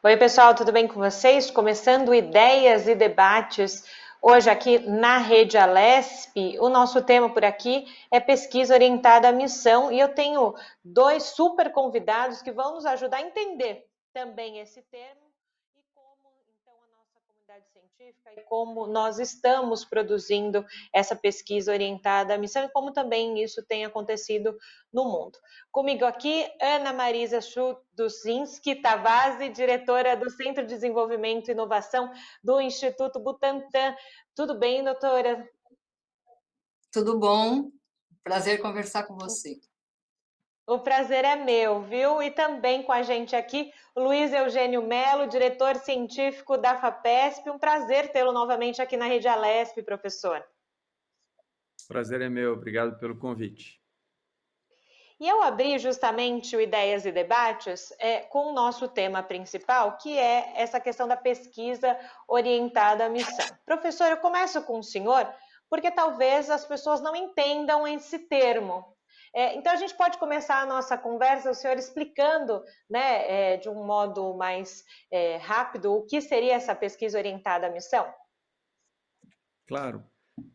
Oi, pessoal, tudo bem com vocês? Começando ideias e debates. Hoje aqui na Rede Alesp, o nosso tema por aqui é pesquisa orientada à missão e eu tenho dois super convidados que vão nos ajudar a entender também esse termo e como então a nossa comunidade científica e como nós estamos produzindo essa pesquisa orientada à missão e como também isso tem acontecido no mundo. Comigo aqui, Ana Marisa Chuduzinski Tavazzi, diretora do Centro de Desenvolvimento e Inovação do Instituto Butantan. Tudo bem, doutora? Tudo bom? Prazer conversar com você. O prazer é meu, viu? E também com a gente aqui, Luiz Eugênio Melo, diretor científico da FAPESP. Um prazer tê-lo novamente aqui na Rede Alesp, professor. Prazer é meu, obrigado pelo convite. E eu abri justamente o Ideias e Debates com o nosso tema principal, que é essa questão da pesquisa orientada à missão. Professor, eu começo com o senhor, porque talvez as pessoas não entendam esse termo. Então, a gente pode começar a nossa conversa, o senhor explicando, né, de um modo mais rápido, o que seria essa pesquisa orientada à missão? Claro.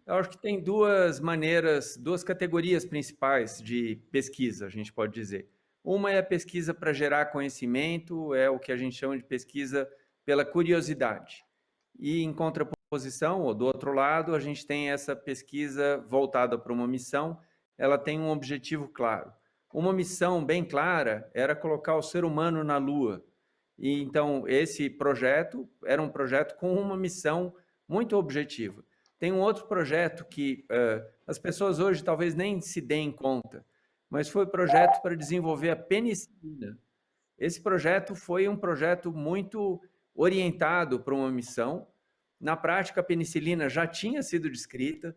Eu acho que tem duas maneiras, duas categorias principais de pesquisa, a gente pode dizer. Uma é a pesquisa para gerar conhecimento, é o que a gente chama de pesquisa pela curiosidade. E em contraposição, ou do outro lado, a gente tem essa pesquisa voltada para uma missão, ela tem um objetivo claro. Uma missão bem clara era colocar o ser humano na Lua. E então esse projeto era um projeto com uma missão muito objetiva. Tem um outro projeto que as pessoas hoje talvez nem se deem conta, mas foi o projeto para desenvolver a penicilina. Esse projeto foi um projeto muito orientado para uma missão. Na prática, a penicilina já tinha sido descrita,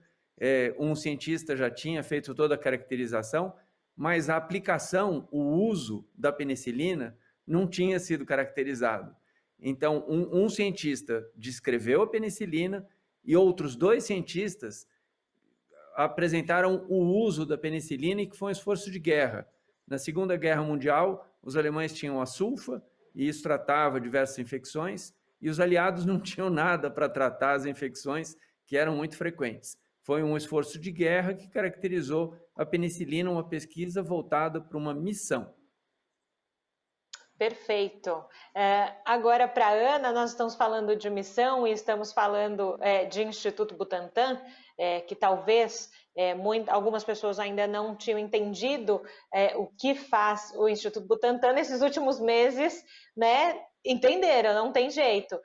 um cientista já tinha feito toda a caracterização, mas a aplicação, o uso da penicilina não tinha sido caracterizado. Então, um cientista descreveu a penicilina e outros dois cientistas apresentaram o uso da penicilina, e que foi um esforço de guerra. Na Segunda Guerra Mundial, os alemães tinham a sulfa, e isso tratava diversas infecções, e os aliados não tinham nada para tratar as infecções que eram muito frequentes. Foi um esforço de guerra que caracterizou a penicilina, uma pesquisa voltada para uma missão. Perfeito. Agora, para a Ana, nós estamos falando de missão e estamos falando de Instituto Butantan, que talvez algumas pessoas ainda não tinham entendido o que faz o Instituto Butantan nesses últimos meses, né? Entenderam, não tem jeito.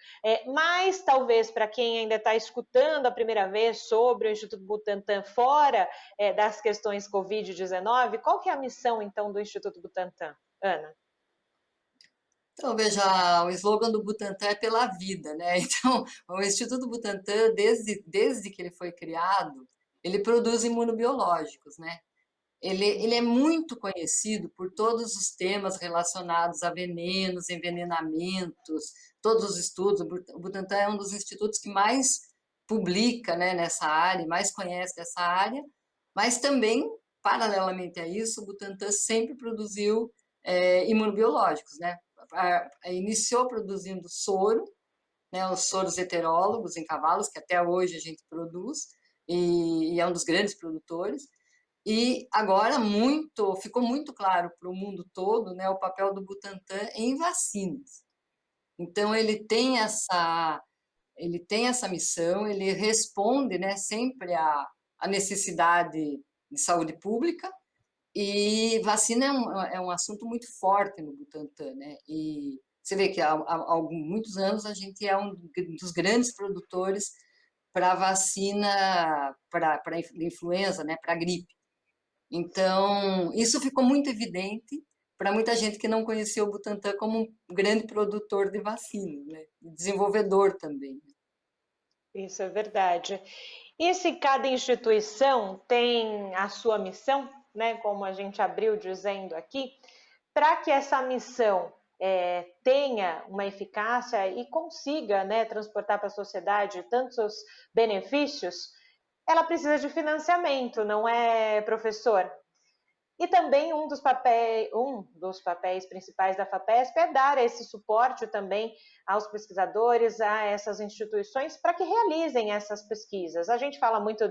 Mas talvez para quem ainda está escutando a primeira vez sobre o Instituto Butantan fora das questões Covid-19, qual que é a missão então do Instituto Butantan, Ana? Então, veja, o slogan do Butantan é pela vida, né? Então, o Instituto Butantan, desde que ele foi criado, ele produz imunobiológicos, né? Ele é muito conhecido por todos os temas relacionados a venenos, envenenamentos, todos os estudos. O Butantan é um dos institutos que mais publica, né, nessa área, mais conhece dessa área, mas também, paralelamente a isso, o Butantan sempre produziu imunobiológicos, né? Iniciou produzindo soro, né, os soros heterólogos em cavalos, que até hoje a gente produz, e é um dos grandes produtores. E agora ficou muito claro para o mundo todo, né, o papel do Butantan em vacinas. Então ele tem essa missão, ele responde, né, sempre à necessidade de saúde pública, e vacina é um assunto muito forte no Butantan, né? E você vê que há muitos anos a gente é um dos grandes produtores para vacina para influenza, né, para gripe. Então, isso ficou muito evidente para muita gente que não conhecia o Butantan como um grande produtor de vacina, né? Desenvolvedor também. Isso é verdade. E se cada instituição tem a sua missão, né, como a gente abriu dizendo aqui, para que essa missão tenha uma eficácia e consiga, né, transportar para a sociedade tantos benefícios, ela precisa de financiamento, não é, professor? E também um dos papéis principais da FAPESP é dar esse suporte também aos pesquisadores, a essas instituições, para que realizem essas pesquisas. A gente fala muito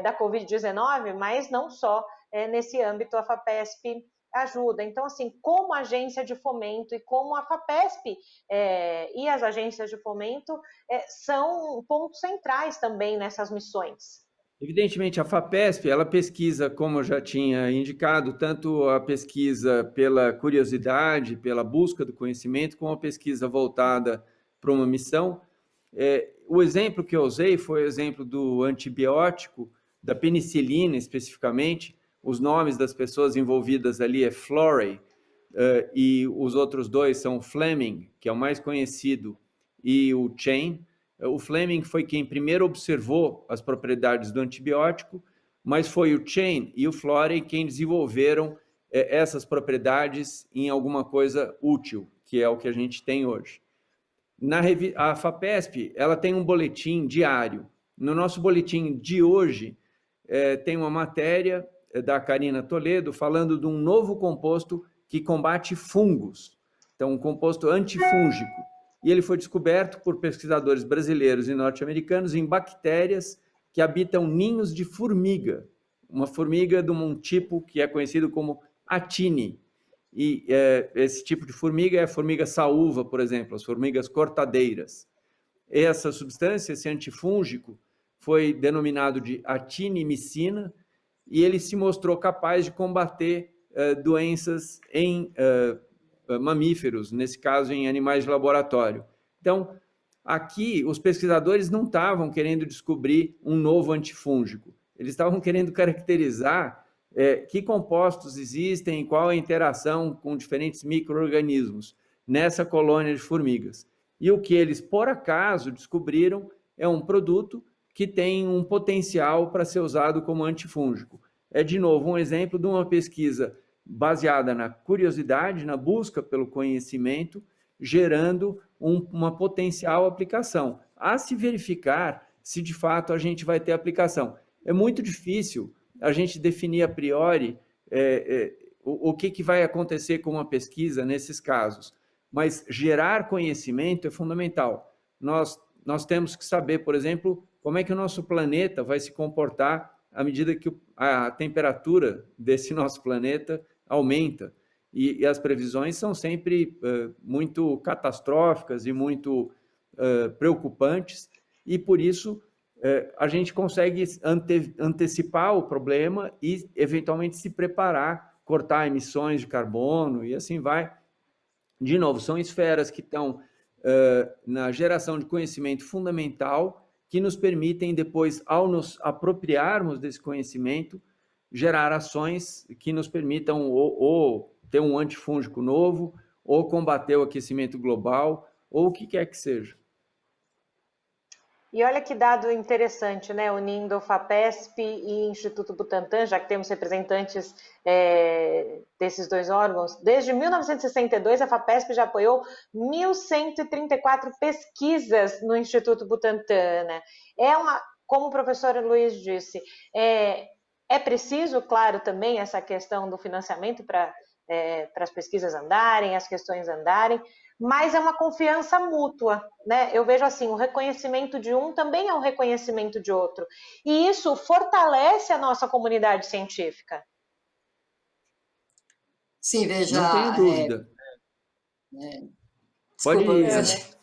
da Covid-19, mas não só nesse âmbito a FAPESP ajuda. Então, assim, como agência de fomento e como a FAPESP e as agências de fomento são pontos centrais também nessas missões. Evidentemente, a FAPESP, ela pesquisa, como eu já tinha indicado, tanto a pesquisa pela curiosidade, pela busca do conhecimento, como a pesquisa voltada para uma missão. O exemplo que eu usei foi o exemplo do antibiótico, da penicilina especificamente. Os nomes das pessoas envolvidas ali é Florey, e os outros dois são Fleming, que é o mais conhecido, e o Chain. O Fleming foi quem primeiro observou as propriedades do antibiótico, mas foi o Chain e o Florey quem desenvolveram essas propriedades em alguma coisa útil, que é o que a gente tem hoje. A FAPESP, ela tem um boletim diário. No nosso boletim de hoje, tem uma matéria da Karina Toledo falando de um novo composto que combate fungos. Então, um composto antifúngico. E ele foi descoberto por pesquisadores brasileiros e norte-americanos em bactérias que habitam ninhos de formiga. Uma formiga de um tipo que é conhecido como Actine. E esse tipo de formiga é a formiga saúva, por exemplo, as formigas cortadeiras. Essa substância, esse antifúngico, foi denominado de actinomicina e ele se mostrou capaz de combater doenças em mamíferos, nesse caso em animais de laboratório. Então, aqui os pesquisadores não estavam querendo descobrir um novo antifúngico, eles estavam querendo caracterizar que compostos existem, qual a interação com diferentes micro-organismos nessa colônia de formigas. E o que eles, por acaso, descobriram é um produto que tem um potencial para ser usado como antifúngico. É, de novo, um exemplo de uma pesquisa baseada na curiosidade, na busca pelo conhecimento, gerando uma potencial aplicação. A se verificar se de fato a gente vai ter aplicação. É muito difícil a gente definir a priori o que vai acontecer com uma pesquisa nesses casos, mas gerar conhecimento é fundamental. Nós temos que saber, por exemplo, como é que o nosso planeta vai se comportar à medida que a temperatura desse nosso planeta aumenta. E as previsões são sempre muito catastróficas e muito preocupantes, e por isso a gente consegue antecipar o problema e, eventualmente, se preparar, cortar emissões de carbono e assim vai. De novo, são esferas que estão na geração de conhecimento fundamental, que nos permitem depois, ao nos apropriarmos desse conhecimento, gerar ações que nos permitam ou ter um antifúngico novo, ou combater o aquecimento global, ou o que quer que seja. E olha que dado interessante, né? Unindo o FAPESP e Instituto Butantan, já que temos representantes desses dois órgãos. Desde 1962, a FAPESP já apoiou 1.134 pesquisas no Instituto Butantan, né? Como o professor Luiz disse, é preciso, claro, também essa questão do financiamento para as pesquisas andarem, as questões andarem, mas é uma confiança mútua, né? Eu vejo assim, o reconhecimento de um também é um reconhecimento de outro. E isso fortalece a nossa comunidade científica. Sim, veja... Não tenho dúvida. Desculpa, Luiz.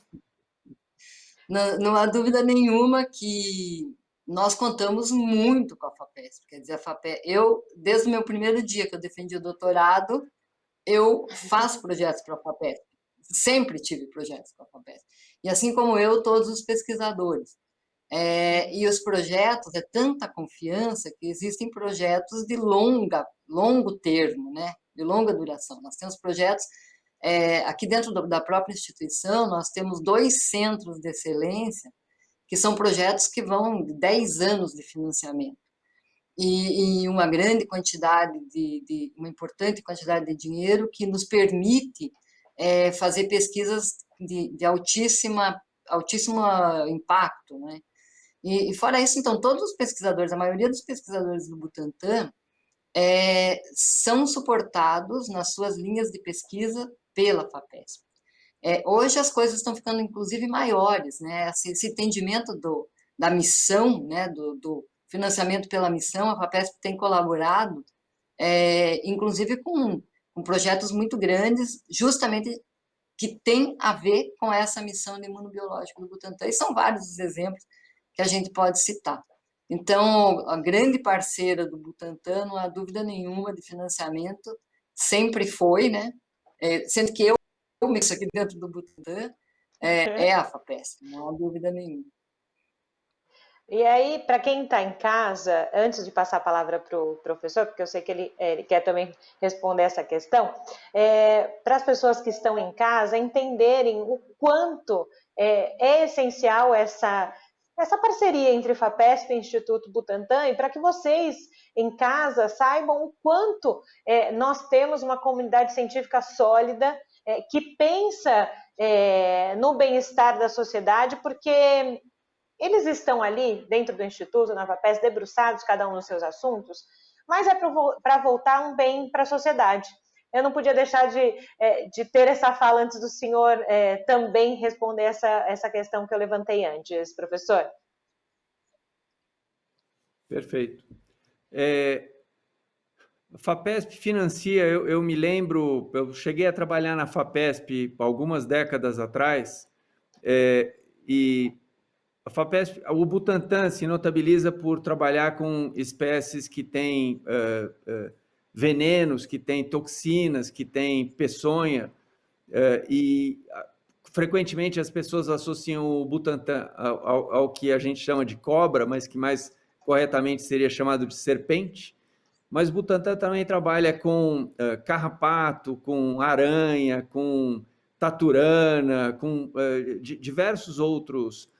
Não há dúvida nenhuma que nós contamos muito com a FAPESP. Quer dizer, a FAPESP, desde o meu primeiro dia que eu defendi o doutorado, eu faço projetos para a FAPESP. Sempre tive projetos com a FAPESP. E assim como eu, todos os pesquisadores. E os projetos, é tanta confiança que existem projetos de longo termo, né? De longa duração. Nós temos projetos, aqui dentro da própria instituição, nós temos 2 centros de excelência, que são projetos que vão de 10 anos de financiamento. E uma grande quantidade, uma importante quantidade de dinheiro que nos permite fazer pesquisas de altíssimo impacto, né? E fora isso, então, todos os pesquisadores, a maioria dos pesquisadores do Butantan, são suportados nas suas linhas de pesquisa pela FAPESP. Hoje as coisas estão ficando, inclusive, maiores, né? Esse entendimento da missão, né? do financiamento pela missão, a FAPESP tem colaborado, inclusive com projetos muito grandes, justamente que tem a ver com essa missão de imunobiológico do Butantan, e são vários os exemplos que a gente pode citar. Então, a grande parceira do Butantan, não há dúvida nenhuma, de financiamento, sempre foi, né? Sendo que eu mexo aqui dentro do Butantan, é a FAPESP, não há dúvida nenhuma. E aí, para quem está em casa, antes de passar a palavra para o professor, porque eu sei que ele quer também responder essa questão, para as pessoas que estão em casa entenderem o quanto é essencial essa parceria entre FAPESP e Instituto Butantan, e para que vocês em casa saibam o quanto nós temos uma comunidade científica sólida, que pensa no bem-estar da sociedade, porque eles estão ali, dentro do Instituto, na FAPESP, debruçados, cada um nos seus assuntos, mas para voltar um bem para a sociedade. Eu não podia deixar de ter essa fala antes do senhor também responder essa questão que eu levantei antes, professor. Perfeito. A FAPESP financia, eu me lembro, eu cheguei a trabalhar na FAPESP algumas décadas atrás, e a FAPESP, o Butantan se notabiliza por trabalhar com espécies que têm venenos, que têm toxinas, que têm peçonha, e frequentemente as pessoas associam o Butantan ao que a gente chama de cobra, mas que mais corretamente seria chamado de serpente. Mas o Butantan também trabalha com carrapato, com aranha, com taturana, com diversos outros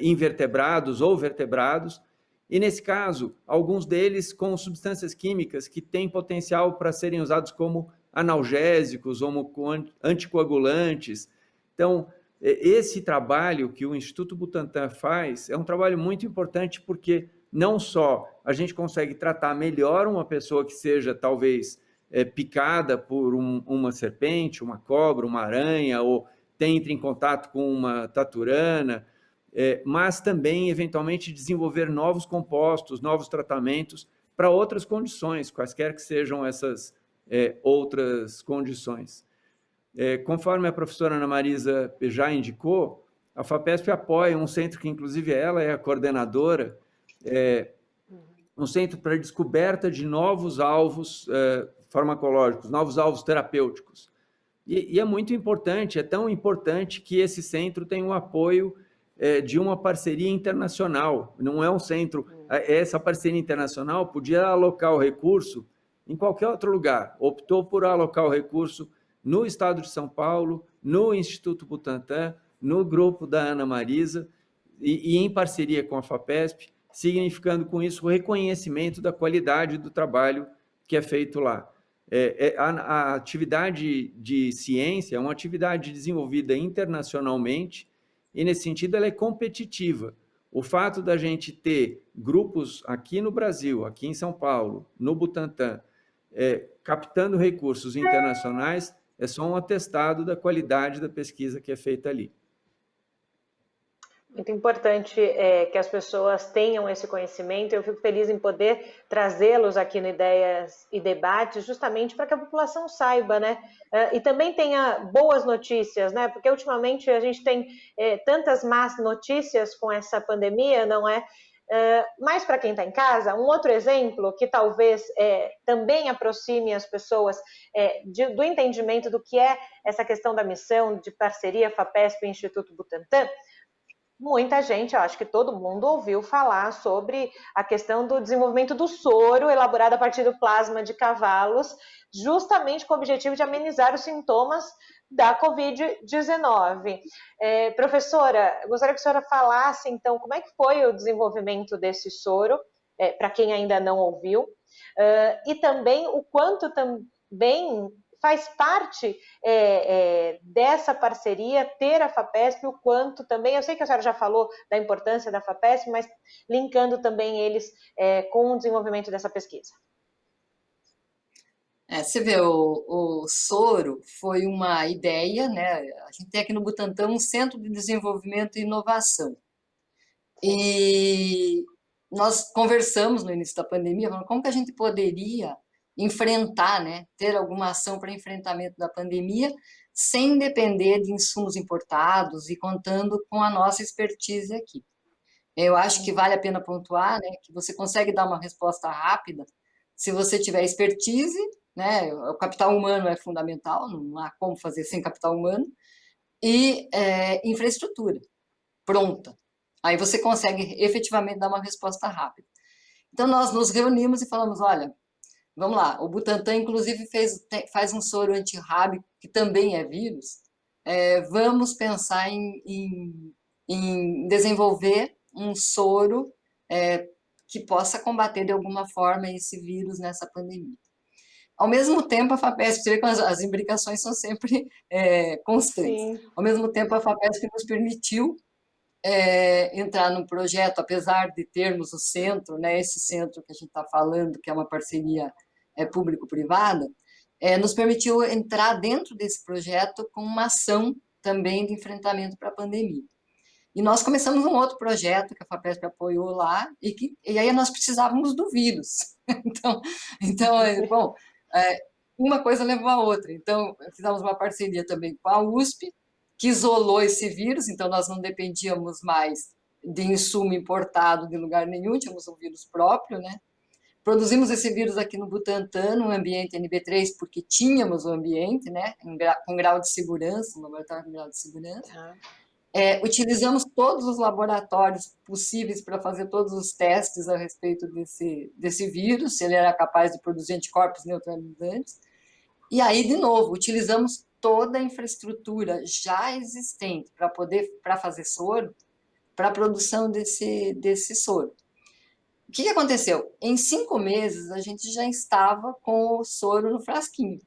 invertebrados ou vertebrados, e nesse caso, alguns deles com substâncias químicas que têm potencial para serem usados como analgésicos ou como anticoagulantes. Então, esse trabalho que o Instituto Butantan faz é um trabalho muito importante, porque não só a gente consegue tratar melhor uma pessoa que seja talvez picada por uma serpente, uma cobra, uma aranha, ou entre em contato com uma taturana, mas também, eventualmente, desenvolver novos compostos, novos tratamentos para outras condições, quaisquer que sejam essas outras condições. Conforme a professora Ana Marisa já indicou, a FAPESP apoia um centro que, inclusive, ela é a coordenadora, um centro para descoberta de novos alvos farmacológicos, novos alvos terapêuticos. E é muito importante, é tão importante que esse centro tem o apoio de uma parceria internacional. Não é um centro... Essa parceria internacional podia alocar o recurso em qualquer outro lugar. Optou por alocar o recurso no Estado de São Paulo, no Instituto Butantan, no grupo da Ana Marisa, e em parceria com a FAPESP, significando com isso o reconhecimento da qualidade do trabalho que é feito lá. A atividade de ciência é uma atividade desenvolvida internacionalmente, e nesse sentido ela é competitiva. O fato da gente ter grupos aqui no Brasil, aqui em São Paulo, no Butantan, captando recursos internacionais, é só um atestado da qualidade da pesquisa que é feita ali. Muito importante que as pessoas tenham esse conhecimento. Eu fico feliz em poder trazê-los aqui no Ideias e Debates, justamente para que a população saiba, né? E também tenha boas notícias, né? Porque ultimamente a gente tem tantas más notícias com essa pandemia, não é? Mas para quem está em casa, um outro exemplo que talvez também aproxime as pessoas do entendimento do que é essa questão da missão de parceria FAPESP e Instituto Butantan. Muita gente, eu acho que todo mundo ouviu falar sobre a questão do desenvolvimento do soro elaborado a partir do plasma de cavalos, justamente com o objetivo de amenizar os sintomas da Covid-19. Professora, eu gostaria que a senhora falasse, então, como é que foi o desenvolvimento desse soro, para quem ainda não ouviu, e também o quanto também faz parte dessa parceria ter a FAPESP, o quanto também, eu sei que a senhora já falou da importância da FAPESP, mas linkando também eles com o desenvolvimento dessa pesquisa. Você vê, o soro foi uma ideia, né? A gente tem aqui no Butantã um Centro de Desenvolvimento e Inovação. Sim. E nós conversamos no início da pandemia, falando como que a gente poderia enfrentar, né? Ter alguma ação para enfrentamento da pandemia sem depender de insumos importados e contando com a nossa expertise aqui. Eu acho que vale a pena pontuar, né, que você consegue dar uma resposta rápida se você tiver expertise, né, o capital humano é fundamental, não há como fazer sem capital humano, e infraestrutura pronta. Aí você consegue efetivamente dar uma resposta rápida. Então, nós nos reunimos e falamos, olha, vamos lá, o Butantan, inclusive, faz um soro antirrábico, que também é vírus, vamos pensar em desenvolver um soro que possa combater de alguma forma esse vírus nessa pandemia. Ao mesmo tempo, a FAPESP, você vê que as imbricações são sempre constantes. Sim. Ao mesmo tempo, a FAPESP nos permitiu entrar num projeto, apesar de termos o centro, né, esse centro que a gente está falando, que é uma parceria público-privada, nos permitiu entrar dentro desse projeto com uma ação também de enfrentamento para a pandemia. E nós começamos um outro projeto que a FAPESP apoiou lá, e aí nós precisávamos do vírus. Bom, uma coisa levou a outra. Então, fizemos uma parceria também com a USP, que isolou esse vírus, então nós não dependíamos mais de insumo importado de lugar nenhum, tínhamos um vírus próprio, né? Produzimos esse vírus aqui no Butantã, no ambiente NB3, porque tínhamos o ambiente, né? Com grau de segurança, um laboratório com grau de segurança. Tá. Utilizamos todos os laboratórios possíveis para fazer todos os testes a respeito desse vírus, se ele era capaz de produzir anticorpos neutralizantes. E aí, de novo, utilizamos toda a infraestrutura já existente para fazer soro, para a produção desse soro. O que aconteceu? Em 5 meses, a gente já estava com o soro no frasquinho.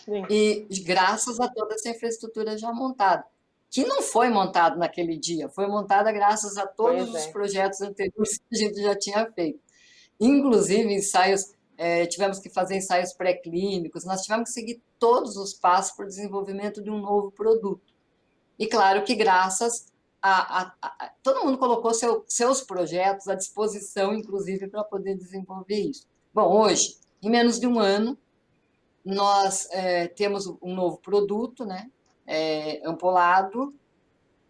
Sim. E graças a toda essa infraestrutura já montada, que não foi montada naquele dia, foi montada graças a todos os projetos anteriores que a gente já tinha feito. Inclusive, tivemos que fazer ensaios pré-clínicos, nós tivemos que seguir todos os passos para o desenvolvimento de um novo produto. E claro que graças todo mundo colocou seus projetos à disposição, inclusive, para poder desenvolver isso. Bom, hoje, em menos de um ano, nós temos um novo produto, né? Ampolado,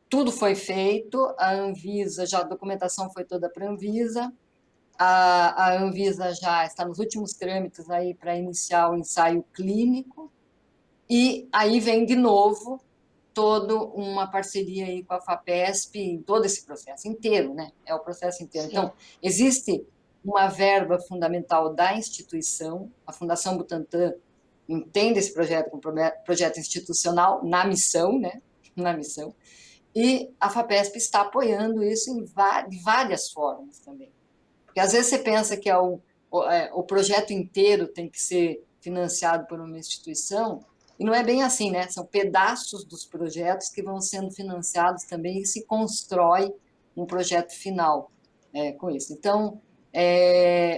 tudo foi feito, a Anvisa, a documentação foi toda para a Anvisa, a Anvisa já está nos últimos trâmites aí para iniciar o ensaio clínico, e aí vem de novo toda uma parceria aí com a FAPESP em todo esse processo inteiro, né? É o processo inteiro. Sim. Então, existe uma verba fundamental da instituição, a Fundação Butantan entende esse projeto como projeto institucional na missão, né? Na missão. E a FAPESP está apoiando isso de várias formas também. Porque às vezes você pensa que o projeto inteiro tem que ser financiado por uma instituição, e não é bem assim, né? São pedaços dos projetos que vão sendo financiados também e se constrói um projeto final com isso. Então,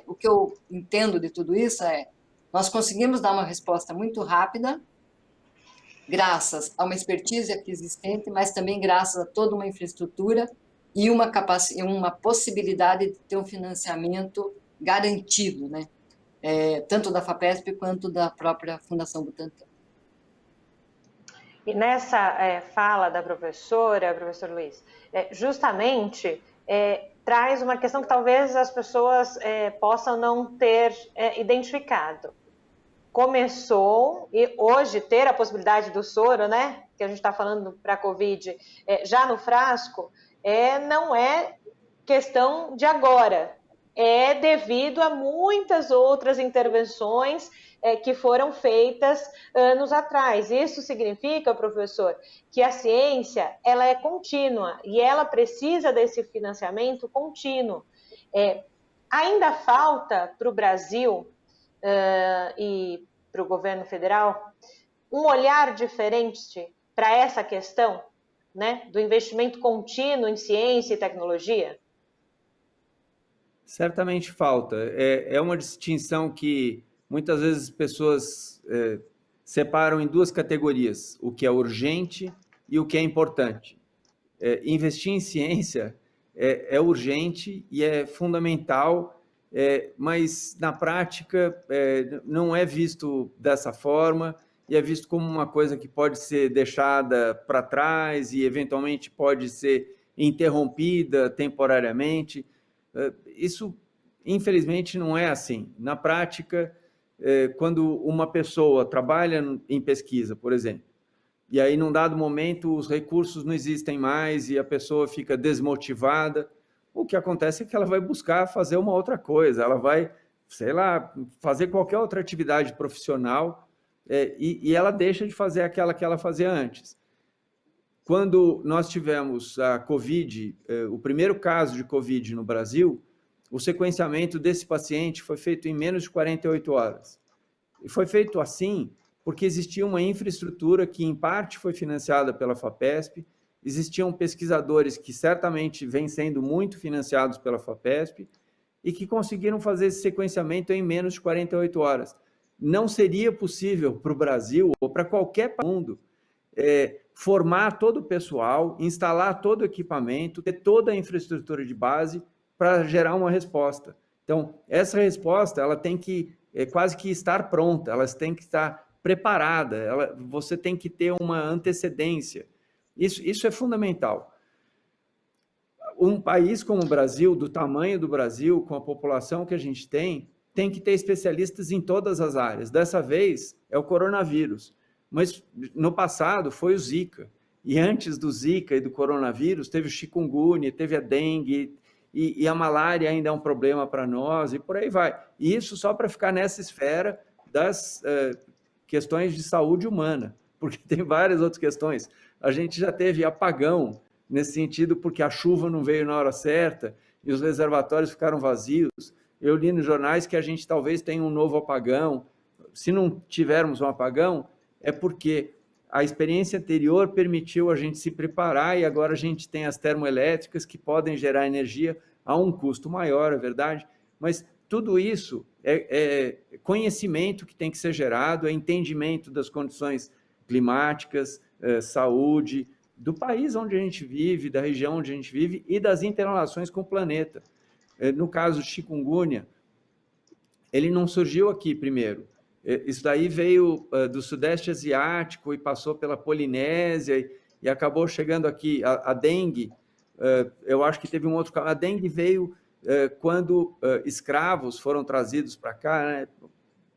o que eu entendo de tudo isso nós conseguimos dar uma resposta muito rápida, graças a uma expertise aqui existente, mas também graças a toda uma infraestrutura e uma possibilidade de ter um financiamento garantido, né? Tanto da FAPESP quanto da própria Fundação Butantan. E nessa fala da professor Luiz, justamente traz uma questão que talvez as pessoas possam não ter identificado. Começou, e hoje ter a possibilidade do soro, né, que a gente está falando para a Covid, já no frasco, não é questão de agora, é devido a muitas outras intervenções que foram feitas anos atrás. Isso significa, professor, que a ciência ela é contínua e ela precisa desse financiamento contínuo. Ainda falta para o Brasil e para o governo federal um olhar diferente para essa questão, né, do investimento contínuo em ciência e tecnologia? Certamente falta. É uma distinção que muitas vezes as pessoas separam em duas categorias, o que é urgente e o que é importante. Investir em ciência é urgente e é fundamental, mas na prática não é visto dessa forma e é visto como uma coisa que pode ser deixada para trás e eventualmente pode ser interrompida temporariamente. Isso, infelizmente, não é assim. Na prática, quando uma pessoa trabalha em pesquisa, por exemplo, e aí, num dado momento, os recursos não existem mais e a pessoa fica desmotivada, o que acontece é que ela vai buscar fazer uma outra coisa, ela vai, sei lá, fazer qualquer outra atividade profissional e ela deixa de fazer aquela que ela fazia antes. Quando nós tivemos a Covid, o primeiro caso de Covid no Brasil, o sequenciamento desse paciente foi feito em menos de 48 horas. E foi feito assim porque existia uma infraestrutura que, em parte, foi financiada pela FAPESP, existiam pesquisadores que certamente vêm sendo muito financiados pela FAPESP e que conseguiram fazer esse sequenciamento em menos de 48 horas. Não seria possível para o Brasil ou para qualquer país do mundo formar todo o pessoal, instalar todo o equipamento, ter toda a infraestrutura de base para gerar uma resposta. Então, essa resposta ela tem que quase que estar pronta, ela tem que estar preparada, você tem que ter uma antecedência. Isso é fundamental. Um país como o Brasil, do tamanho do Brasil, com a população que a gente tem que ter especialistas em todas as áreas. Dessa vez é o coronavírus, mas no passado foi o Zika. E antes do Zika e do coronavírus, teve o chikungunya, teve a dengue, e a malária ainda é um problema para nós, e por aí vai. E isso só para ficar nessa esfera das questões de saúde humana, porque tem várias outras questões. A gente já teve apagão nesse sentido, porque a chuva não veio na hora certa e os reservatórios ficaram vazios. Eu li nos jornais que a gente talvez tenha um novo apagão. Se não tivermos um apagão, é porque a experiência anterior permitiu a gente se preparar e agora a gente tem as termoelétricas que podem gerar energia a um custo maior, é verdade, mas tudo isso é conhecimento que tem que ser gerado, é entendimento das condições climáticas, saúde, do país onde a gente vive, da região onde a gente vive e das interrelações com o planeta. No caso de chikungunya, ele não surgiu aqui primeiro. Isso daí veio do Sudeste Asiático e passou pela Polinésia e acabou chegando aqui. A dengue, eu acho que teve um outro caso. A dengue veio quando escravos foram trazidos para cá, né?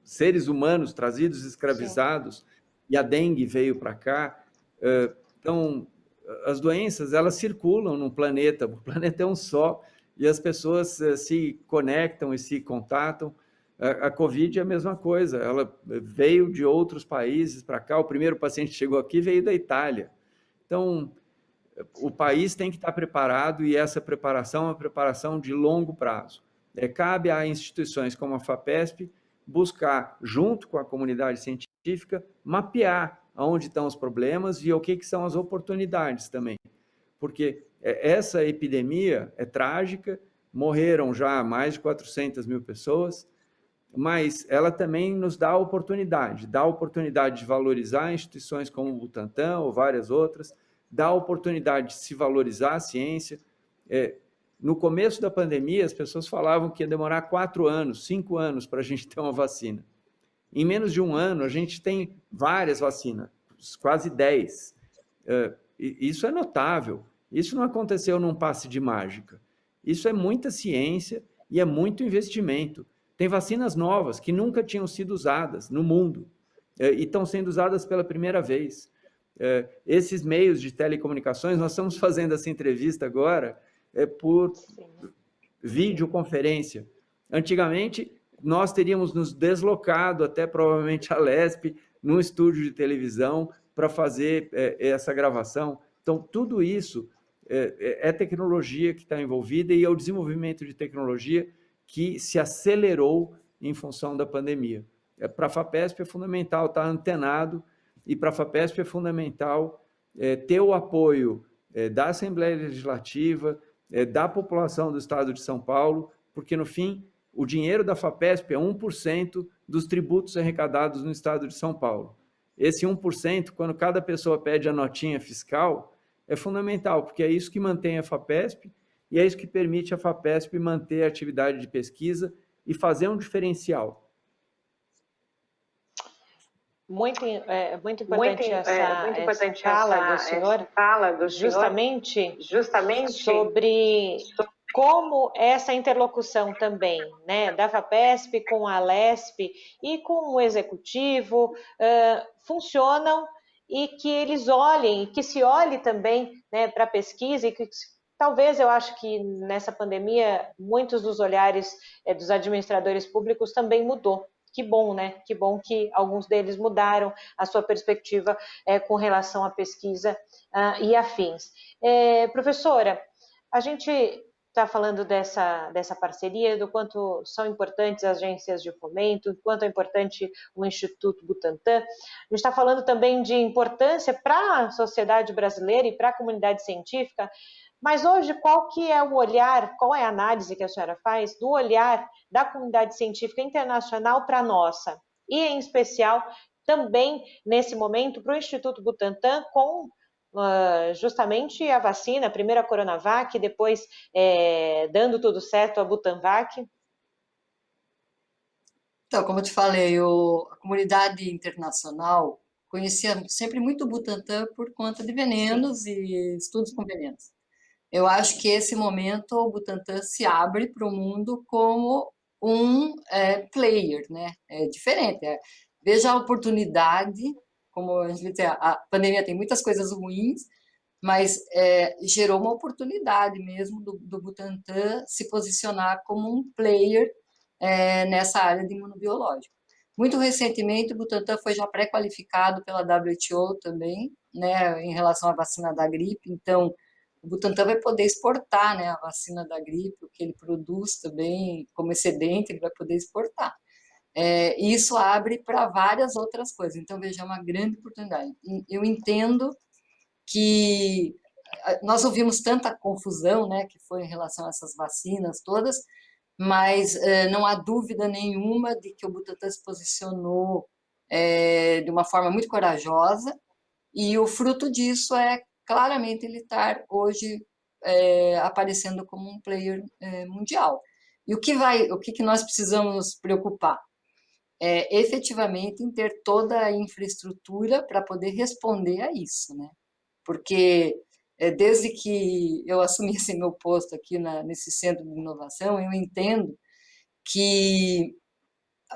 Seres humanos trazidos escravizados, sim, e a dengue veio para cá. Então, as doenças, elas circulam no planeta, o planeta é um só, e as pessoas se conectam e se contatam. A Covid é a mesma coisa, ela veio de outros países para cá, o primeiro paciente que chegou aqui veio da Itália. Então, o país tem que estar preparado e essa preparação é uma preparação de longo prazo. Cabe a instituições como a FAPESP buscar, junto com a comunidade científica, mapear onde estão os problemas e o que são as oportunidades também. Porque essa epidemia é trágica, morreram já mais de 400 mil pessoas, mas ela também nos dá a oportunidade de valorizar instituições como o Butantan ou várias outras, dá a oportunidade de se valorizar a ciência. No começo da pandemia, as pessoas falavam que ia demorar 4 anos, 5 anos para a gente ter uma vacina. Em menos de um ano, a gente tem várias vacinas, quase 10. Isso é notável. Isso não aconteceu num passe de mágica. Isso é muita ciência e é muito investimento. Tem vacinas novas que nunca tinham sido usadas no mundo e estão sendo usadas pela primeira vez. Esses meios de telecomunicações, nós estamos fazendo essa entrevista agora por videoconferência. Antigamente, nós teríamos nos deslocado até provavelmente a LESP, num estúdio de televisão, para fazer essa gravação. Então, tudo isso é tecnologia que está envolvida e é o desenvolvimento de tecnologia que se acelerou em função da pandemia. Para a FAPESP é fundamental estar antenado e para a FAPESP é fundamental ter o apoio da Assembleia Legislativa, da população do Estado de São Paulo, porque, no fim, o dinheiro da FAPESP é 1% dos tributos arrecadados no estado de São Paulo. Esse 1%, quando cada pessoa pede a notinha fiscal, é fundamental, porque é isso que mantém a FAPESP e é isso que permite a FAPESP manter a atividade de pesquisa e fazer um diferencial. Muito importante essa fala do senhor, justamente sobre como essa interlocução também, né, da FAPESP com a Alesp e com o executivo funcionam, e que eles olhem, que se olhe também, né, para a pesquisa, e que talvez, eu acho que nessa pandemia muitos dos olhares dos administradores públicos também mudou. Que bom, né? Que bom que alguns deles mudaram a sua perspectiva com relação à pesquisa e afins. Professora, a gente está falando dessa parceria, do quanto são importantes as agências de fomento, do quanto é importante o Instituto Butantan. A gente está falando também de importância para a sociedade brasileira e para a comunidade científica, mas hoje qual que é o olhar, qual é a análise que a senhora faz do olhar da comunidade científica internacional para a nossa? E, em especial, também, nesse momento, para o Instituto Butantan, com justamente a vacina, primeiro a Coronavac, depois, dando tudo certo, a Butanvac? Então, como eu te falei, a comunidade internacional conhecia sempre muito o Butantan por conta de venenos e estudos com venenos. Eu acho que esse momento o Butantan se abre para o mundo como um player, né? É diferente. Veja a oportunidade, como a gente diz, a pandemia tem muitas coisas ruins, mas gerou uma oportunidade mesmo do Butantan se posicionar como um player nessa área de imunobiológico. Muito recentemente, o Butantan foi já pré-qualificado pela WHO também, né, em relação à vacina da gripe. Então, o Butantan vai poder exportar, né, a vacina da gripe, o que ele produz também como excedente, ele vai poder exportar. E isso abre para várias outras coisas. Então, veja, é uma grande oportunidade. Eu entendo que nós ouvimos tanta confusão, né, que foi em relação a essas vacinas todas, mas não há dúvida nenhuma de que o Butantan se posicionou de uma forma muito corajosa, e o fruto disso é claramente ele estar hoje aparecendo como um player mundial. E o que nós precisamos nos preocupar? Efetivamente em ter toda a infraestrutura para poder responder a isso, né? Porque desde que eu assumi esse meu posto aqui nesse centro de inovação, eu entendo que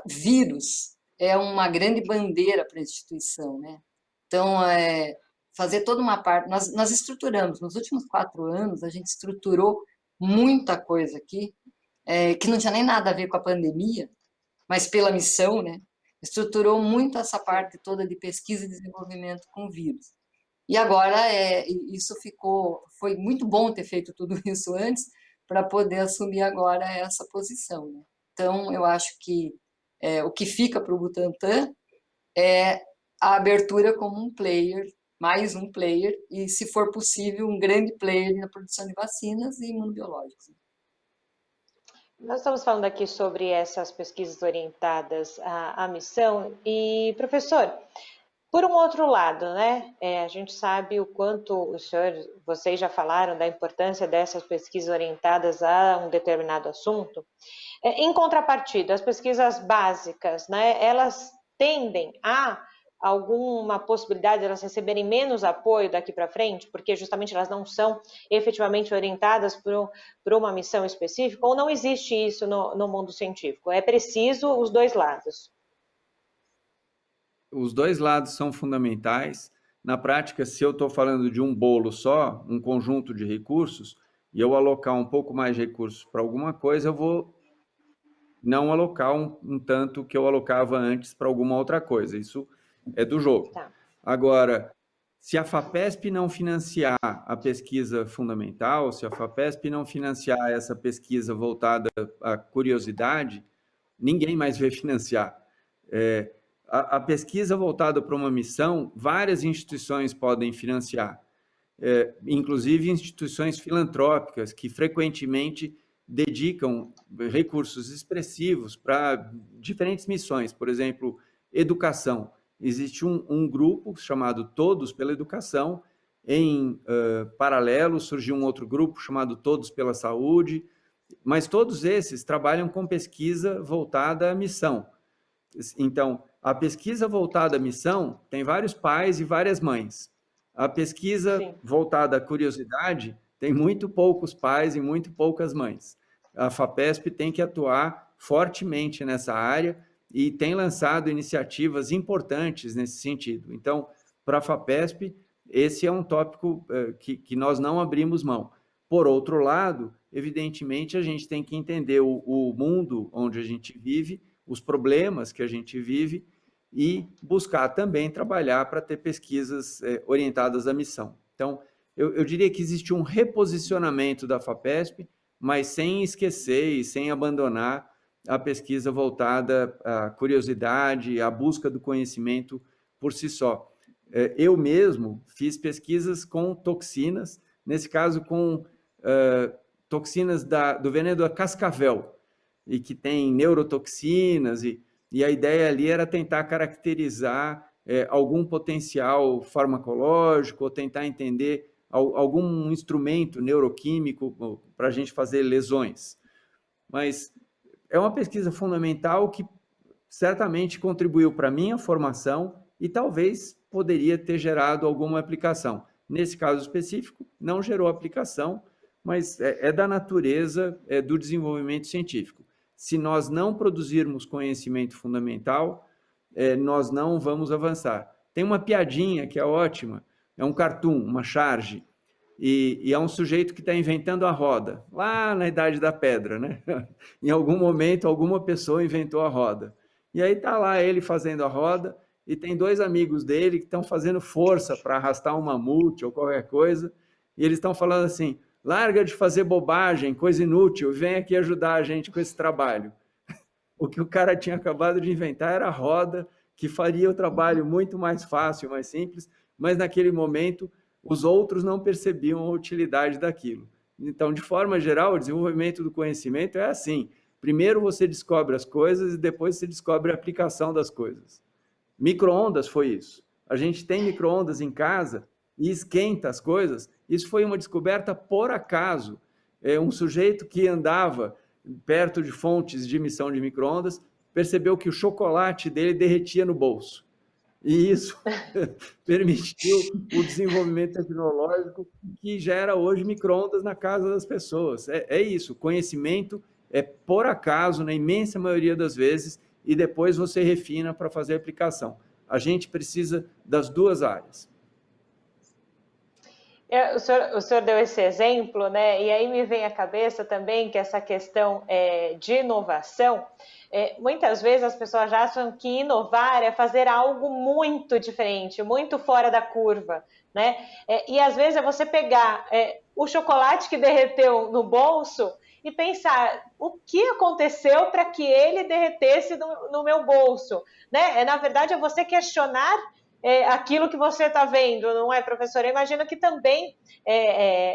vírus é uma grande bandeira para a instituição, né? Então, fazer toda uma parte... Nós estruturamos, nos últimos 4 anos, a gente estruturou muita coisa aqui, que não tinha nem nada a ver com a pandemia, mas pela missão, né? Estruturou muito essa parte toda de pesquisa e desenvolvimento com vírus. E agora foi muito bom ter feito tudo isso antes para poder assumir agora essa posição, né? Então, eu acho que o que fica para o Butantan é a abertura como um player, mais um player, e, se for possível, um grande player na produção de vacinas e imunobiológicos. Nós estamos falando aqui sobre essas pesquisas orientadas à missão e, professor, por um outro lado, né, a gente sabe o quanto vocês já falaram da importância dessas pesquisas orientadas a um determinado assunto. Em contrapartida, as pesquisas básicas, né, elas tendem a alguma possibilidade de elas receberem menos apoio daqui para frente, porque justamente elas não são efetivamente orientadas por uma missão específica, ou não existe isso no mundo científico? É preciso os dois lados. Os dois lados são fundamentais. Na prática, se eu estou falando de um bolo só, um conjunto de recursos, e eu alocar um pouco mais de recursos para alguma coisa, eu vou não alocar um tanto que eu alocava antes para alguma outra coisa. Isso é do jogo. Tá. Agora, se a FAPESP não financiar a pesquisa fundamental, se a FAPESP não financiar essa pesquisa voltada à curiosidade, ninguém mais vai financiar. A pesquisa voltada para uma missão, várias instituições podem financiar, inclusive instituições filantrópicas, que frequentemente dedicam recursos expressivos para diferentes missões, por exemplo, educação. Existe um grupo chamado Todos pela Educação, em paralelo surgiu um outro grupo chamado Todos pela Saúde, mas todos esses trabalham com pesquisa voltada à missão. Então, a pesquisa voltada à missão tem vários pais e várias mães. A pesquisa Sim. voltada à curiosidade tem muito poucos pais e muito poucas mães. A FAPESP tem que atuar fortemente nessa área e tem lançado iniciativas importantes nesse sentido. Então, para a FAPESP, esse é um tópico que nós não abrimos mão. Por outro lado, evidentemente, a gente tem que entender o mundo onde a gente vive, os problemas que a gente vive e buscar também trabalhar para ter pesquisas orientadas à missão. Então, eu diria que existe um reposicionamento da FAPESP, mas sem esquecer e sem abandonar a pesquisa voltada à curiosidade, à busca do conhecimento por si só. Eu mesmo fiz pesquisas com toxinas, nesse caso com toxinas do veneno da cascavel, e que tem neurotoxinas, e a ideia ali era tentar caracterizar algum potencial farmacológico, ou tentar entender algum instrumento neuroquímico para a gente fazer lesões. Mas é uma pesquisa fundamental que certamente contribuiu para a minha formação e talvez poderia ter gerado alguma aplicação. Nesse caso específico, não gerou aplicação, mas é da natureza do desenvolvimento científico. Se nós não produzirmos conhecimento fundamental, nós não vamos avançar. Tem uma piadinha que é ótima, é um cartoon, uma charge, e é um sujeito que está inventando a roda, lá na Idade da Pedra, né? Em algum momento, alguma pessoa inventou a roda. E aí está lá ele fazendo a roda, e tem dois amigos dele que estão fazendo força para arrastar um mamute ou qualquer coisa, e eles estão falando assim, larga de fazer bobagem, coisa inútil, vem aqui ajudar a gente com esse trabalho. O que o cara tinha acabado de inventar era a roda, que faria o trabalho muito mais fácil, mais simples, mas naquele momento os outros não percebiam a utilidade daquilo. Então, de forma geral, o desenvolvimento do conhecimento é assim. Primeiro você descobre as coisas e depois você descobre a aplicação das coisas. Micro-ondas foi isso. A gente tem micro-ondas em casa e esquenta as coisas. Isso foi uma descoberta por acaso. Um sujeito que andava perto de fontes de emissão de micro-ondas percebeu que o chocolate dele derretia no bolso. E isso permitiu o desenvolvimento tecnológico que gera hoje micro-ondas na casa das pessoas. É isso, conhecimento é por acaso, na imensa maioria das vezes, e depois você refina para fazer a aplicação. A gente precisa das duas áreas. O senhor deu esse exemplo, né? E aí me vem à cabeça também que essa questão de inovação, muitas vezes as pessoas acham que inovar é fazer algo muito diferente, muito fora da curva, né? E às vezes é você pegar o chocolate que derreteu no bolso e pensar o que aconteceu para que ele derretesse no meu bolso, né? Na verdade, é você questionar aquilo que você está vendo, não é, professora? Eu imagino que também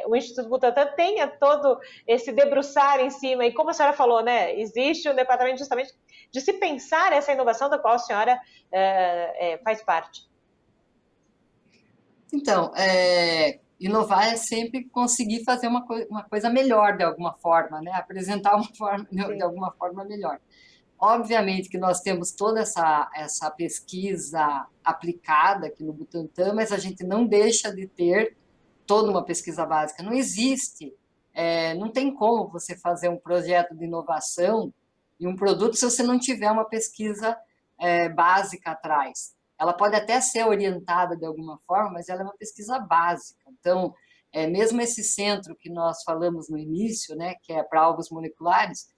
o Instituto Butantan tenha todo esse debruçar em cima, e como a senhora falou, né, existe um departamento justamente de se pensar essa inovação da qual a senhora faz parte. Então, inovar é sempre conseguir fazer uma coisa melhor de alguma forma, né? Apresentar uma forma de alguma forma melhor. Obviamente que nós temos toda essa pesquisa aplicada aqui no Butantan, mas a gente não deixa de ter toda uma pesquisa básica. Não existe, não tem como você fazer um projeto de inovação e um produto se você não tiver uma pesquisa básica atrás. Ela pode até ser orientada de alguma forma, mas ela é uma pesquisa básica. Então, mesmo esse centro que nós falamos no início, né, que é para alvos moleculares,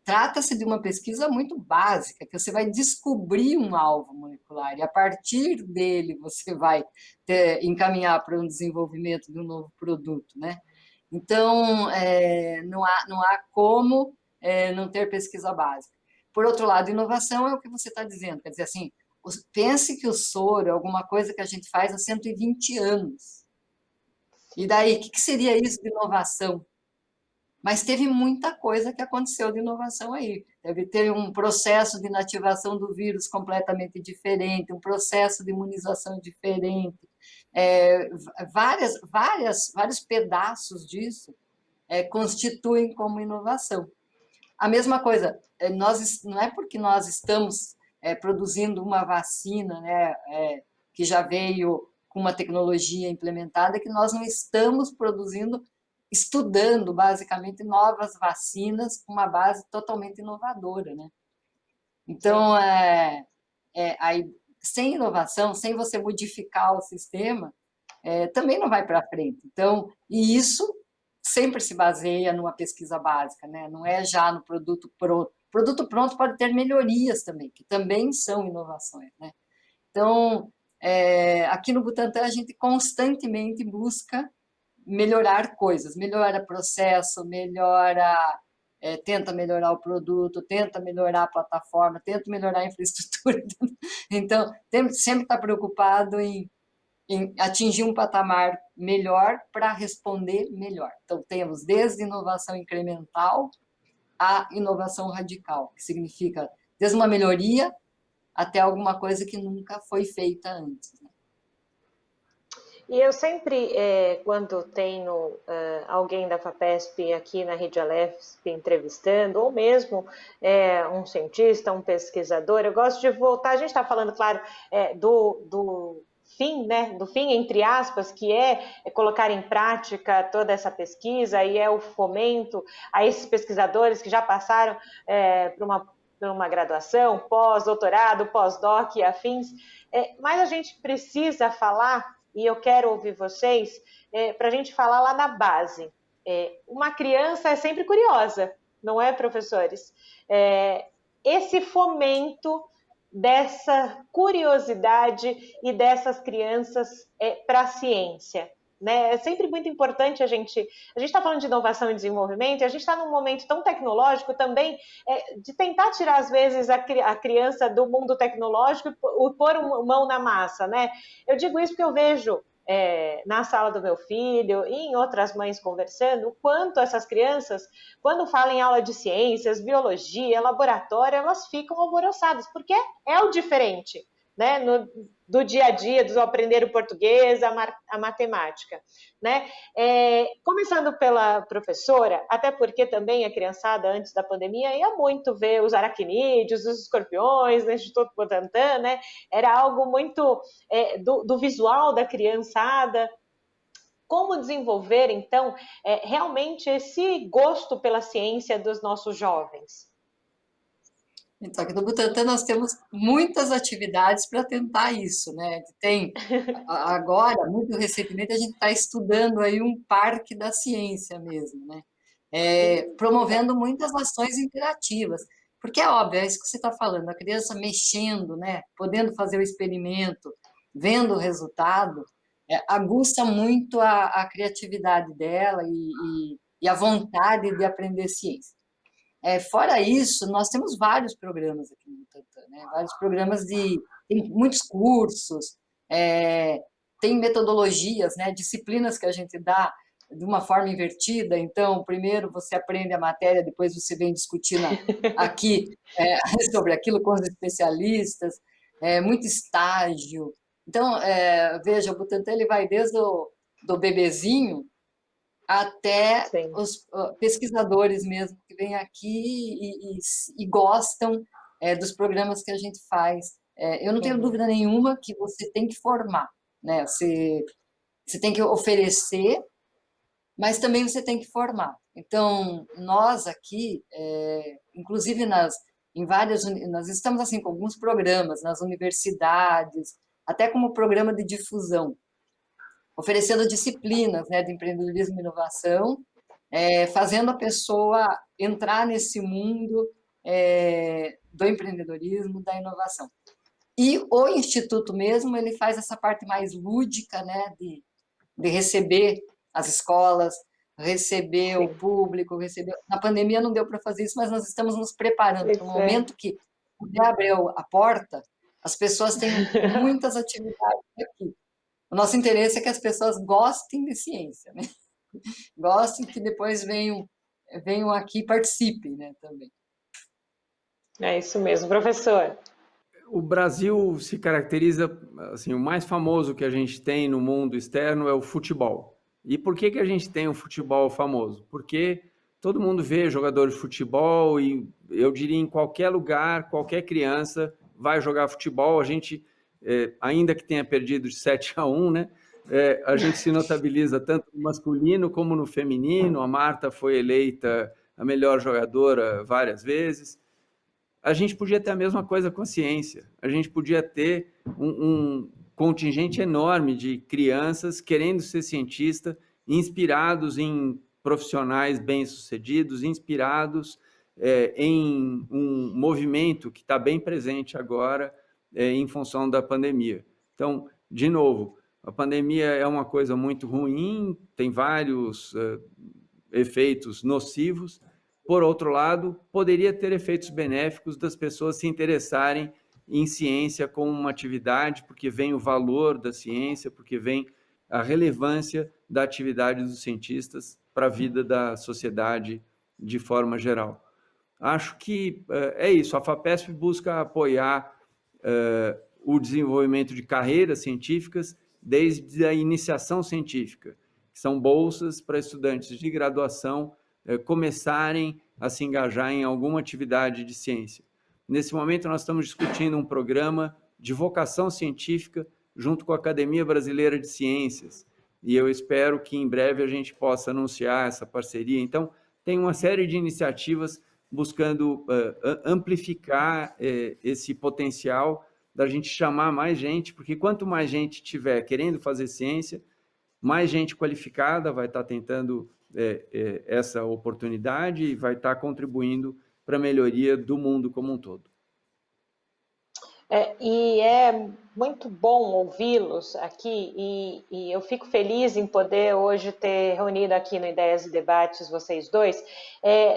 trata-se de uma pesquisa muito básica, que você vai descobrir um alvo molecular e, a partir dele, você vai encaminhar para um desenvolvimento de um novo produto, né? Então, não há como não ter pesquisa básica. Por outro lado, inovação é o que você está dizendo, quer dizer assim, pense que o soro é alguma coisa que a gente faz há 120 anos. E daí, o que seria isso de inovação? Mas teve muita coisa que aconteceu de inovação aí. Teve um processo de inativação do vírus completamente diferente, um processo de imunização diferente, vários pedaços disso constituem como inovação. A mesma coisa, não é porque nós estamos produzindo uma vacina, né, que já veio com uma tecnologia implementada, que nós não estamos estudando basicamente novas vacinas com uma base totalmente inovadora, né? Então, aí, sem inovação, sem você modificar o sistema, também não vai para frente. Então, e isso sempre se baseia numa pesquisa básica, né? Não é já no produto pronto. O produto pronto pode ter melhorias também, que também são inovações, né? Então, aqui no Butantan, a gente constantemente busca melhorar coisas, melhora processo, tenta melhorar o produto, tenta melhorar a plataforma, tenta melhorar a infraestrutura. Então, sempre está preocupado em atingir um patamar melhor para responder melhor. Então, temos desde inovação incremental a inovação radical, que significa desde uma melhoria até alguma coisa que nunca foi feita antes, né? E eu sempre, quando tenho alguém da FAPESP aqui na Rede Alesp entrevistando, ou mesmo um cientista, um pesquisador, eu gosto de voltar, a gente está falando, claro, do fim, né, do fim, entre aspas, que é colocar em prática toda essa pesquisa e é o fomento a esses pesquisadores que já passaram por uma graduação, pós-doutorado, pós-doc e afins, mas a gente precisa falar, e eu quero ouvir vocês, para a gente falar lá na base. Uma criança é sempre curiosa, não é, professores? Esse fomento dessa curiosidade e dessas crianças para a ciência, né? É sempre muito importante a gente está falando de inovação e desenvolvimento, e a gente está num momento tão tecnológico também, de tentar tirar às vezes a criança do mundo tecnológico e pôr uma mão na massa, né? Eu digo isso porque eu vejo na sala do meu filho e em outras mães conversando, o quanto essas crianças, quando falam em aula de ciências, biologia, laboratório, elas ficam alvoroçadas, porque é o diferente, né? Do dia a dia, do aprender o português, a matemática, né? Começando pela professora, até porque também a criançada, antes da pandemia, ia muito ver os aracnídeos, os escorpiões no Instituto Butantan, né? Era algo muito do visual da criançada. Como desenvolver, então, realmente esse gosto pela ciência dos nossos jovens? Então, aqui no Butantan nós temos muitas atividades para tentar isso, né? Agora, muito recentemente, a gente está estudando aí um parque da ciência mesmo, né? Promovendo muitas ações interativas, porque é óbvio, é isso que você está falando, a criança mexendo, né? Podendo fazer o experimento, vendo o resultado, aguça muito a criatividade dela e a vontade de aprender ciência. Fora isso, nós temos vários programas aqui no Butantan, né? Vários programas tem muitos cursos, tem metodologias, né? Disciplinas que a gente dá de uma forma invertida. Então, primeiro você aprende a matéria, depois você vem discutir aqui sobre aquilo com os especialistas, muito estágio. Então, veja, o Butantan ele vai desde do bebezinho até Sim. os pesquisadores mesmo que vêm aqui e gostam dos programas que a gente faz. Eu não tenho dúvida nenhuma que você tem que formar, né? Você tem que oferecer, mas também você tem que formar. Então, nós aqui, inclusive nós estamos assim com alguns programas nas universidades, até como programa de difusão, oferecendo disciplinas, né, de empreendedorismo e inovação, fazendo a pessoa entrar nesse mundo do empreendedorismo, da inovação. E o Instituto mesmo, ele faz essa parte mais lúdica, né, de receber as escolas, receber o público, Na pandemia não deu para fazer isso, mas nós estamos nos preparando para o momento que abriu a porta, as pessoas têm muitas atividades aqui. O nosso interesse é que as pessoas gostem de ciência, né? Gostem, que depois venham venham aqui e participem, né, também. É isso mesmo, professor. O Brasil se caracteriza, assim, o mais famoso que a gente tem no mundo externo é o futebol. E por que a gente tem um futebol famoso? Porque todo mundo vê jogadores de futebol e eu diria em qualquer lugar, qualquer criança vai jogar futebol. A gente, ainda que tenha perdido de 7-1, né? A gente se notabiliza tanto no masculino como no feminino. A Marta foi eleita a melhor jogadora várias vezes. A gente podia ter a mesma coisa com a ciência. A gente podia ter um contingente enorme de crianças querendo ser cientista, inspirados em profissionais bem-sucedidos, inspirados em um movimento que está bem presente agora em função da pandemia. Então, de novo, a pandemia é uma coisa muito ruim, tem vários efeitos nocivos. Por outro lado, poderia ter efeitos benéficos das pessoas se interessarem em ciência como uma atividade, porque vem o valor da ciência, porque vem a relevância da atividade dos cientistas para a vida da sociedade de forma geral. Acho que é isso, a FAPESP busca apoiar o desenvolvimento de carreiras científicas desde a iniciação científica, que são bolsas para estudantes de graduação começarem a se engajar em alguma atividade de ciência. Nesse momento, nós estamos discutindo um programa de vocação científica junto com a Academia Brasileira de Ciências, e eu espero que em breve a gente possa anunciar essa parceria. Então, tem uma série de iniciativas buscando amplificar esse potencial da gente chamar mais gente, porque quanto mais gente tiver querendo fazer ciência, mais gente qualificada vai estar tentando essa oportunidade e vai estar contribuindo para a melhoria do mundo como um todo. E é muito bom ouvi-los aqui e eu fico feliz em poder hoje ter reunido aqui no Ideias e Debates vocês dois,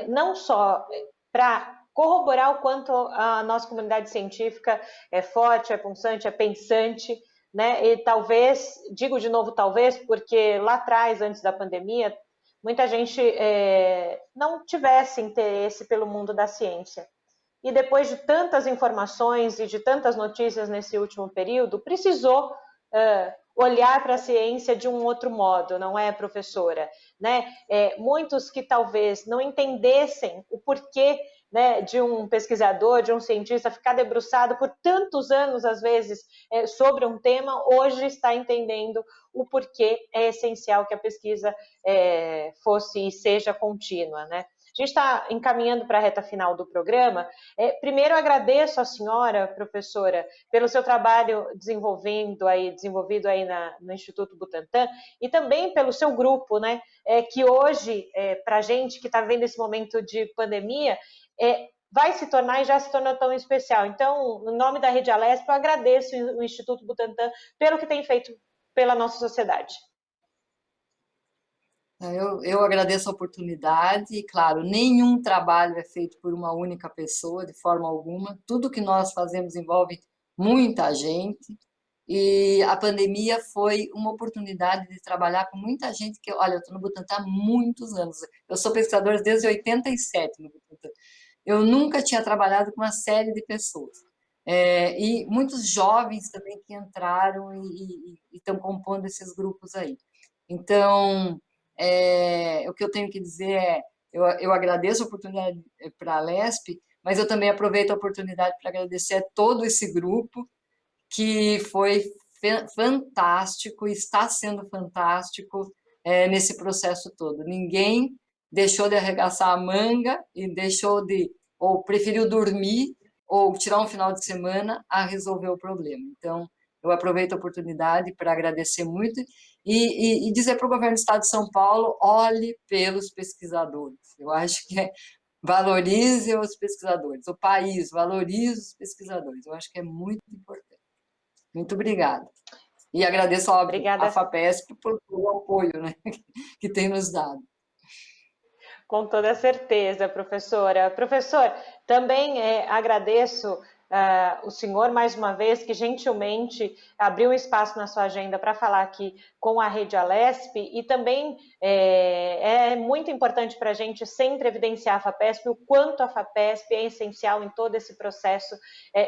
não só para corroborar o quanto a nossa comunidade científica é forte, é pulsante, é pensante, né? E talvez, digo de novo talvez, porque lá atrás, antes da pandemia, muita gente não tivesse interesse pelo mundo da ciência. E depois de tantas informações e de tantas notícias nesse último período, precisou olhar para a ciência de um outro modo, não é, professora? Né? Muitos que talvez não entendessem o porquê, né, de um pesquisador, de um cientista ficar debruçado por tantos anos, às vezes, sobre um tema, hoje está entendendo o porquê é essencial que a pesquisa fosse e seja contínua, né? A gente está encaminhando para a reta final do programa. Primeiro, agradeço à senhora, professora, pelo seu trabalho desenvolvido aí no Instituto Butantan e também pelo seu grupo, né? Que hoje, para a gente que está vendo esse momento de pandemia, vai se tornar e já se tornou tão especial. Então, no nome da Rede Alesp, eu agradeço o Instituto Butantan pelo que tem feito pela nossa sociedade. Eu agradeço a oportunidade e, claro, nenhum trabalho é feito por uma única pessoa, de forma alguma. Tudo que nós fazemos envolve muita gente e a pandemia foi uma oportunidade de trabalhar com muita gente que, olha, eu estou no Butantan há muitos anos. Eu sou pesquisadora desde 87 no Butantan. Eu nunca tinha trabalhado com uma série de pessoas. E muitos jovens também que entraram e estão compondo esses grupos aí. Então, o que eu tenho que dizer eu agradeço a oportunidade para a Alesp, mas eu também aproveito a oportunidade para agradecer a todo esse grupo, que foi fantástico, está sendo fantástico nesse processo todo. Ninguém deixou de arregaçar a manga e ou preferiu dormir, ou tirar um final de semana a resolver o problema. Então, eu aproveito a oportunidade para agradecer muito e dizer para o governo do Estado de São Paulo, olhe pelos pesquisadores. Eu acho que valorize os pesquisadores, o país valorize os pesquisadores. Eu acho que é muito importante. Muito obrigada. E agradeço a FAPESP pelo apoio, né, que tem nos dado. Com toda certeza, professora. Professor, também agradeço o senhor, mais uma vez, que gentilmente abriu um espaço na sua agenda para falar aqui com a Rede Alesp, e também é muito importante para a gente sempre evidenciar a FAPESP, o quanto a FAPESP é essencial em todo esse processo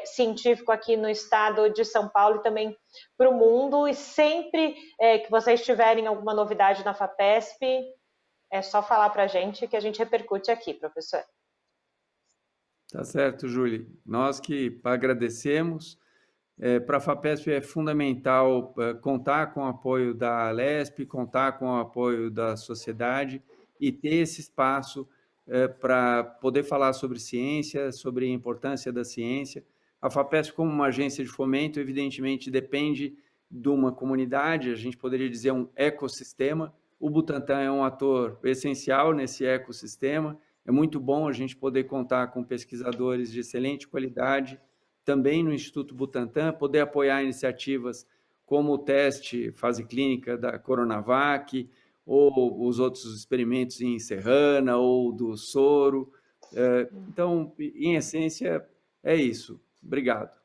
científico aqui no estado de São Paulo e também para o mundo, e sempre que vocês tiverem alguma novidade na FAPESP, é só falar para a gente que a gente repercute aqui, professor. Tá certo, Júlia. Nós que agradecemos. Para a FAPESP é fundamental contar com o apoio da Alesp, contar com o apoio da sociedade e ter esse espaço para poder falar sobre ciência, sobre a importância da ciência. A FAPESP, como uma agência de fomento, evidentemente depende de uma comunidade, a gente poderia dizer um ecossistema. O Butantan é um ator essencial nesse ecossistema. É muito bom a gente poder contar com pesquisadores de excelente qualidade, também no Instituto Butantan, poder apoiar iniciativas como o teste fase clínica da Coronavac, ou os outros experimentos em Serrana, ou do soro. Então, em essência, é isso. Obrigado.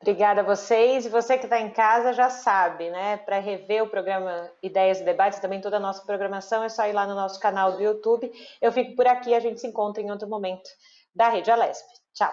Obrigada a vocês. E você que está em casa já sabe, né? Para rever o programa Ideias e Debates, também toda a nossa programação, é só ir lá no nosso canal do YouTube. Eu fico por aqui, a gente se encontra em outro momento da Rede Alesp. Tchau.